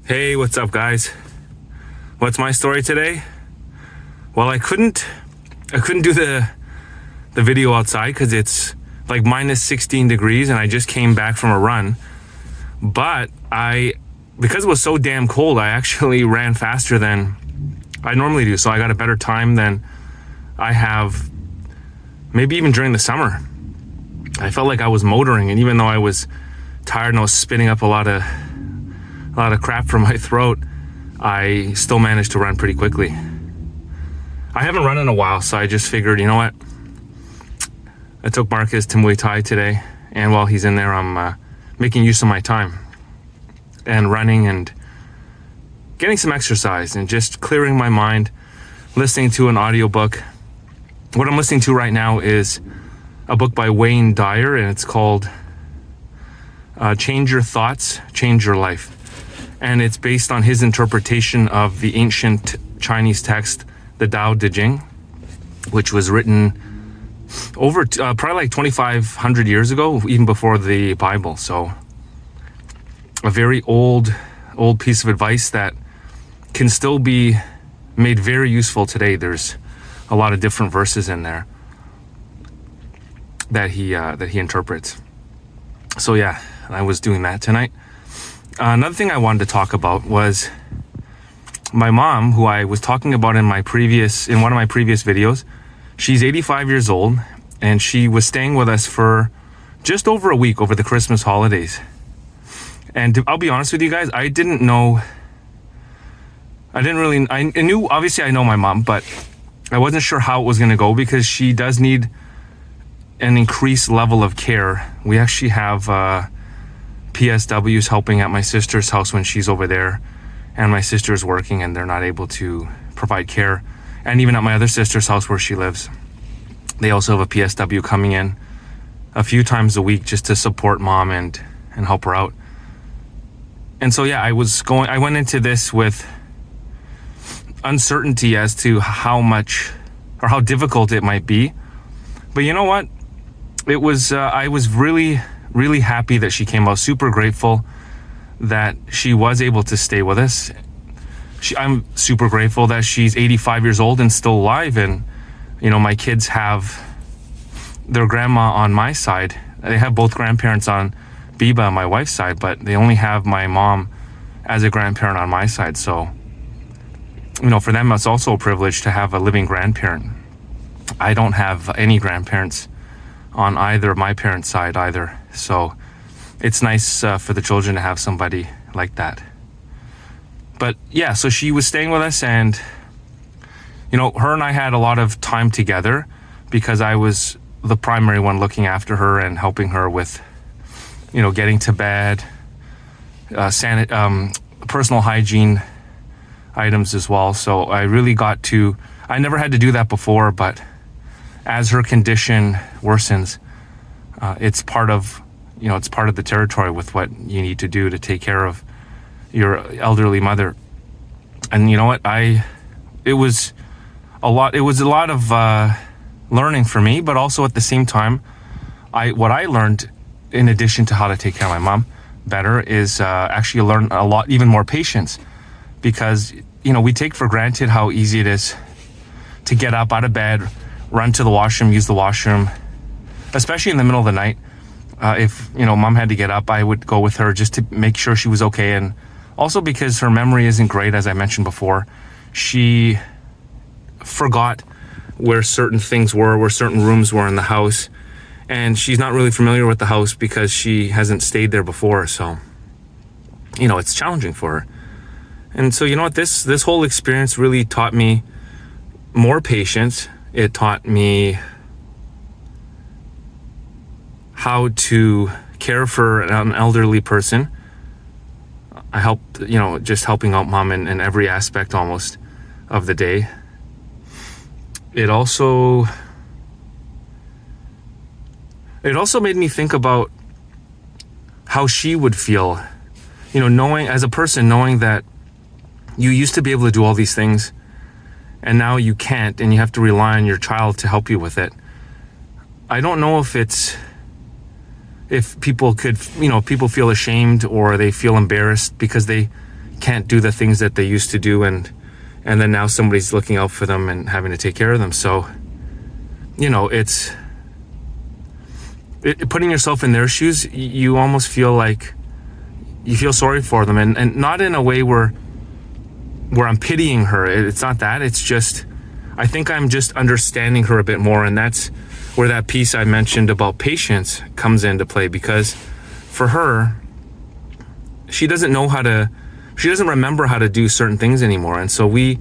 Hey, what's up, guys? What's my story today? Well, I couldn't do the video outside because it's like minus 16 degrees and I just came back from a run. But because it was so damn cold, I actually ran faster than I normally do. So I got a better time than I have maybe even during the summer. I felt like I was motoring, and even though I was tired and I was spitting up a lot of crap from my throat, I still managed to run pretty quickly. I haven't run in a while, so I just figured, you know what? I took Marcus to Muay Thai today, and while he's in there, I'm making use of my time and running and getting some exercise and just clearing my mind, listening to an audiobook. What I'm listening to right now is a book by Wayne Dyer, and it's called Change Your Thoughts, Change Your Life. And it's based on his interpretation of the ancient Chinese text, the Tao Te Ching, which was written over probably like 2,500 years ago, even before the Bible. So a very old piece of advice that can still be made very useful today. There's a lot of different verses in there that he interprets. So yeah, I was doing that tonight. Another thing I wanted to talk about was my mom, who I was talking about in one of my previous videos. She's 85 years old, and she was staying with us for just over a week over the Christmas holidays. And I'll be honest with you guys, I knew, obviously I know my mom, but I wasn't sure how it was going to go because she does need an increased level of care. We actually have PSWs helping at my sister's house when she's over there, and my sister's working and they're not able to provide care. And even at my other sister's house where she lives, they also have a PSW coming in a few times a week just to support mom and help her out. And so yeah, I went into this with uncertainty as to how much or how difficult it might be. But you know what? It was I was really happy that she came. I was super grateful that she was able to stay with us. I'm super grateful that she's 85 years old and still alive. And, you know, my kids have their grandma on my side. They have both grandparents on Biba, my wife's side, but they only have my mom as a grandparent on my side. So, you know, for them, it's also a privilege to have a living grandparent. I don't have any grandparents on either of my parents' side either. So it's nice for the children to have somebody like that. But yeah, so she was staying with us, and, you know, her and I had a lot of time together because I was the primary one looking after her and helping her with, you know, getting to bed, personal hygiene items as well. So I really I never had to do that before, but as her condition worsens, it's part of the territory with what you need to do to take care of your elderly mother. And you know what? It was a lot of learning for me, but also at the same time, what I learned in addition to how to take care of my mom better is actually learn a lot, even more patience, because, you know, we take for granted how easy it is to get up out of bed, run to the washroom, use the washroom, especially in the middle of the night. If, you know, mom had to get up, I would go with her just to make sure she was okay. And also because her memory isn't great, as I mentioned before, she forgot where certain things were, where certain rooms were in the house. And she's not really familiar with the house because she hasn't stayed there before. So, you know, it's challenging for her. And so, you know what, this whole experience really taught me more patience. It taught me how to care for an elderly person. I helped, you know, just helping out mom in every aspect almost of the day. It also made me think about how she would feel, you know, knowing that you used to be able to do all these things and now you can't, and you have to rely on your child to help you with it. I don't know if people feel ashamed or they feel embarrassed because they can't do the things that they used to do, and then now somebody's looking out for them and having to take care of them. So, you know, putting yourself in their shoes, you almost feel like you feel sorry for them, and not in a way where I'm pitying her. It's not that. It's just, I think I'm just understanding her a bit more, and that's where that piece I mentioned about patience comes into play, because for her, she doesn't remember how to do certain things anymore. And so we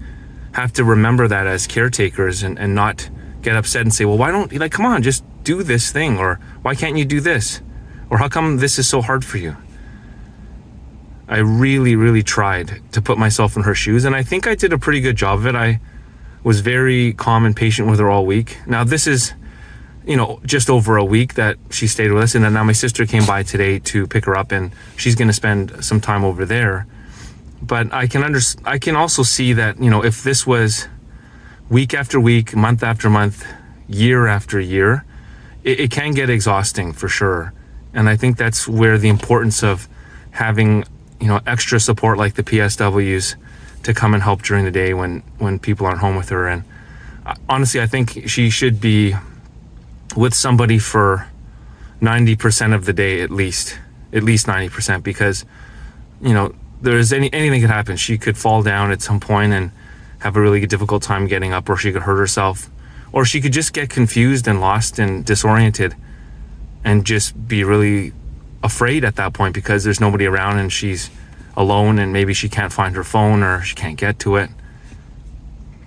have to remember that as caretakers, and not get upset and say, well, why don't you, like, come on, just do this thing, or why can't you do this, or how come this is so hard for you? I really, really tried to put myself in her shoes, and I think I did a pretty good job of it. I was very calm and patient with her all week. Now, this is, you know, just over a week that she stayed with us, and then now my sister came by today to pick her up, and she's going to spend some time over there. But I can also see that, you know, if this was week after week, month after month, year after year, it can get exhausting for sure. And I think that's where the importance of having, you know, extra support like the PSWs to come and help during the day when people aren't home with her. And honestly, I think she should be with somebody for 90% of the day, at least 90%, because, you know, there's anything could happen. She could fall down at some point and have a really difficult time getting up, or she could hurt herself, or she could just get confused and lost and disoriented and just be really afraid at that point because there's nobody around and she's alone, and maybe she can't find her phone or she can't get to it.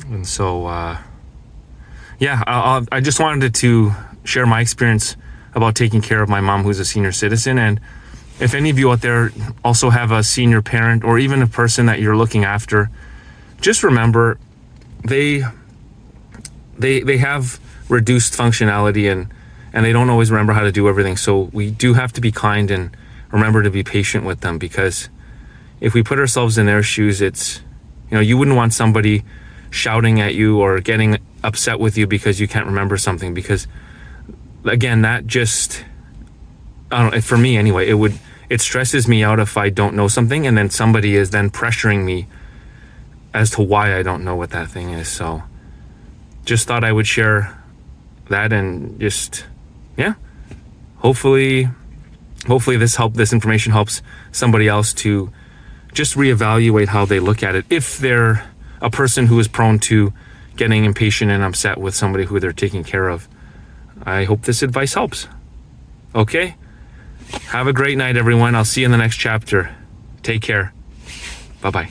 And so, I just wanted to share my experience about taking care of my mom, who's a senior citizen. And if any of you out there also have a senior parent or even a person that you're looking after, just remember they have reduced functionality, and they don't always remember how to do everything. So we do have to be kind and remember to be patient with them, because if we put ourselves in their shoes, it's, you know, you wouldn't want somebody shouting at you or getting upset with you because you can't remember something, because again, that just, I don't know, for me anyway, it stresses me out if I don't know something and then somebody is then pressuring me as to why I don't know what that thing is. So just thought I would share that, and just, yeah, hopefully this information helps somebody else to just reevaluate how they look at it. If they're a person who is prone to getting impatient and upset with somebody who they're taking care of, I hope this advice helps. Okay? Have a great night, everyone. I'll see you in the next chapter. Take care. Bye-bye.